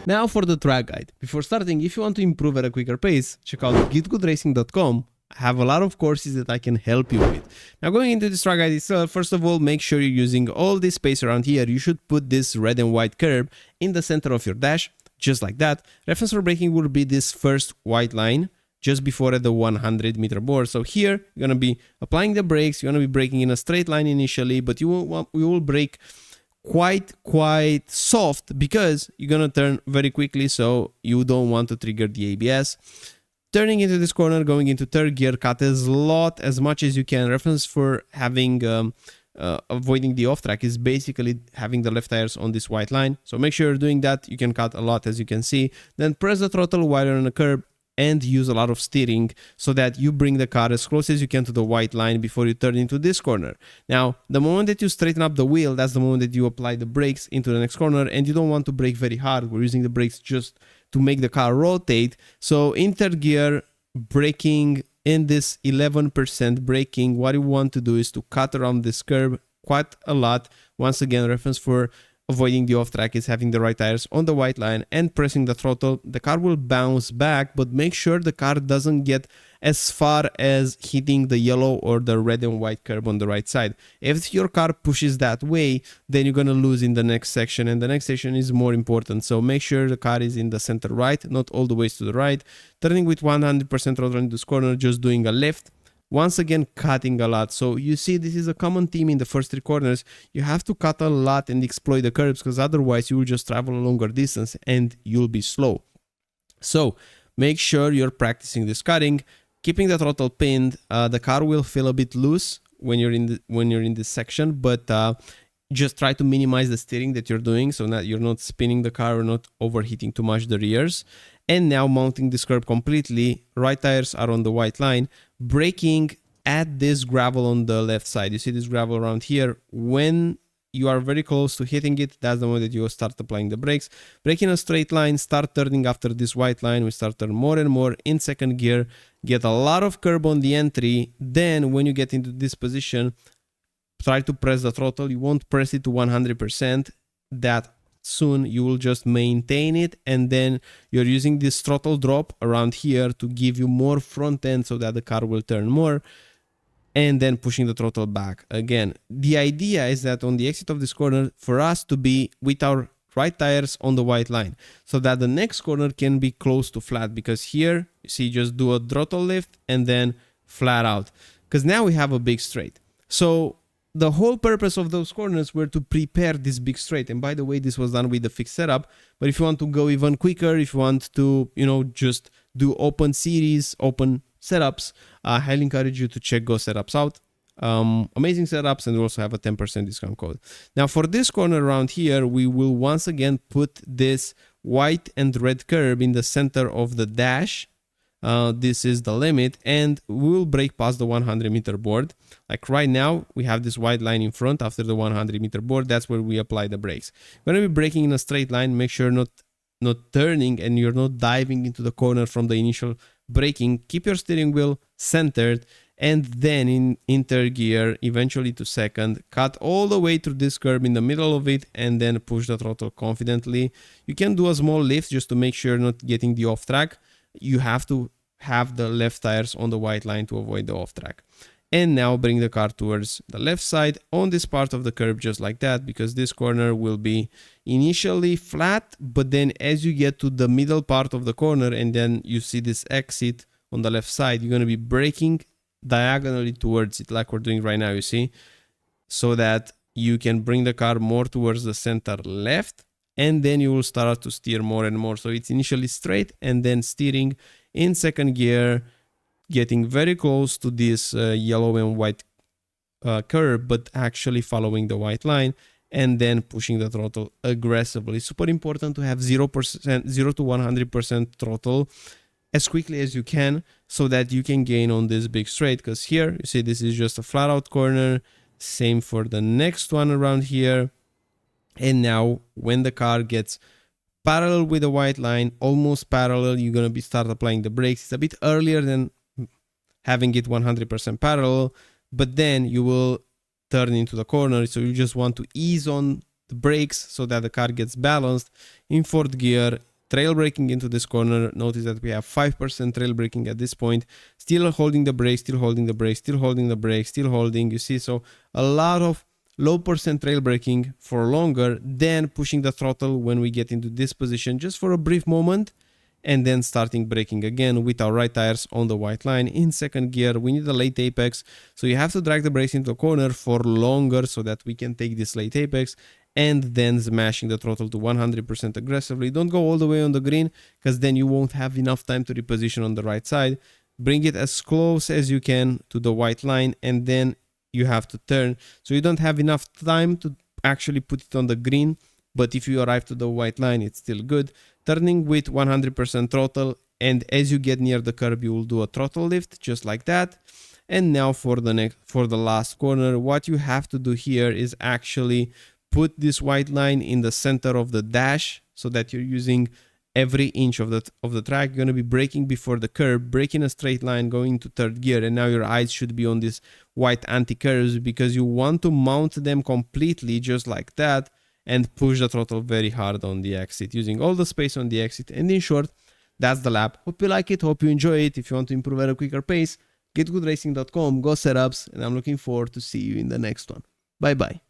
Now for the track guide. Before starting, if you want to improve at a quicker pace, check out GITGUDRacing.com. I have a lot of courses that I can help you with. Now going into this track guide itself, first of all, make sure you're using all this space around here. You should put this red and white curb in the center of your dash, just like that. Reference for braking will be this first white line just before the 100-meter board. So here you're gonna be applying the brakes. You're gonna be braking in a straight line initially, but you will brake quite soft because you're gonna turn very quickly, so you don't want to trigger the ABS. Turning into this corner, going into third gear, cut as much as you can. Reference for having avoiding the off track is basically having the left tires on this white line. So make sure you're doing that. You can cut a lot, as you can see. Then press the throttle while you're on the curb and use a lot of steering so that you bring the car as close as you can to the white line before you turn into this corner. Now, the moment that you straighten up the wheel, that's the moment that you apply the brakes into the next corner, and you don't want to brake very hard. We're using the brakes just to make the car rotate. So in third gear, braking in this 11% braking, what you want to do is to cut around this curb quite a lot. Once again, reference for avoiding the off track is having the right tires on the white line and pressing the throttle. The car will bounce back, but make sure the car doesn't get as far as hitting the yellow or the red and white curb on the right side. If your car pushes that way, then you're going to lose in the next section, and the next section is more important. So make sure the car is in the center right, not all the way to the right. Turning with 100% throttle in this corner, just doing a left. Once again, cutting a lot. So you see, this is a common theme in the first three corners. You have to cut a lot and exploit the curbs, because otherwise you will just travel a longer distance and you'll be slow. So make sure you're practicing this cutting, keeping the throttle pinned. The car will feel a bit loose when you're in this section, but just try to minimize the steering that you're doing so that you're not spinning the car or not overheating too much the rears. And now mounting this curb completely, right tires are on the white line, braking at this gravel on the left side. You see this gravel around here. When you are very close to hitting it, that's the moment that you will start applying the brakes. Brake in a straight line, start turning after this white line. We start turning more and more in second gear, get a lot of curb on the entry. Then when you get into this position, try to press the throttle. You won't press it to 100%. That soon you will just maintain it, and then you're using this throttle drop around here to give you more front end so that the car will turn more, and then pushing the throttle back again. The idea is that on the exit of this corner, for us to be with our right tires on the white line so that the next corner can be close to flat, because here you see, just do a throttle lift and then flat out, because now we have a big straight. So the whole purpose of those corners were to prepare this big straight. And by the way, this was done with the fixed setup. But if you want to go even quicker, if you want to, just do open series, open setups, I highly encourage you to check Go Setups out. Amazing setups, and we also have a 10% discount code. Now for this corner around here, we will once again put this white and red curb in the center of the dash. This is the limit, and we will brake past the 100-meter board. Like right now, we have this white line in front after the 100-meter board. That's where we apply the brakes. We're going to be braking in a straight line. Make sure not turning and you're not diving into the corner from the initial braking. Keep your steering wheel centered, and then in third gear, eventually to second, cut all the way through this curb in the middle of it, and then push the throttle confidently. You can do a small lift just to make sure you're not getting the off track. You have to have the left tires on the white line to avoid the off track. And now bring the car towards the left side on this part of the curb, just like that, because this corner will be initially flat, but then as you get to the middle part of the corner and then you see this exit on the left side, you're going to be braking diagonally towards it, like we're doing right now, you see, so that you can bring the car more towards the center left, and then you will start to steer more and more. So it's initially straight and then steering in second gear, getting very close to this yellow and white curb, but actually following the white line, and then pushing the throttle aggressively. Super important to have 0 to 100% throttle as quickly as you can so that you can gain on this big straight, because here you see this is just a flat out corner. Same for the next one around here. And now when the car gets parallel with the white line, almost parallel, you're going to start applying the brakes. It's a bit earlier than having it 100% parallel, but then you will turn into the corner. So you just want to ease on the brakes so that the car gets balanced. In fourth gear, trail braking into this corner. Notice that we have 5% trail braking at this point, still holding the brake, still holding the brake, still holding the brake, still holding, you see, so a lot of low percent trail braking for longer, then pushing the throttle when we get into this position just for a brief moment, and then starting braking again with our right tires on the white line in second gear. We need a late apex, so you have to drag the brakes into the corner for longer so that we can take this late apex, and then smashing the throttle to 100% aggressively. Don't go all the way on the green, because then you won't have enough time to reposition on the right side. Bring it as close as you can to the white line, and then you have to turn. So you don't have enough time to actually put it on the green, but if you arrive to the white line, it's still good. Turning with 100% throttle, and as you get near the curb, you will do a throttle lift, just like that. And now for the last corner, what you have to do here is actually put this white line in the center of the dash, so that you're using every inch of the track. You're going to be braking before the curb, braking a straight line, going to third gear, and now your eyes should be on these white anti-curves, because you want to mount them completely just like that, and push the throttle very hard on the exit, using all the space on the exit. And in short, that's the lap. Hope you like it, hope you enjoy it. If you want to improve at a quicker pace, GITGUDRacing.com, go setups, and I'm looking forward to see you in the next one. Bye bye.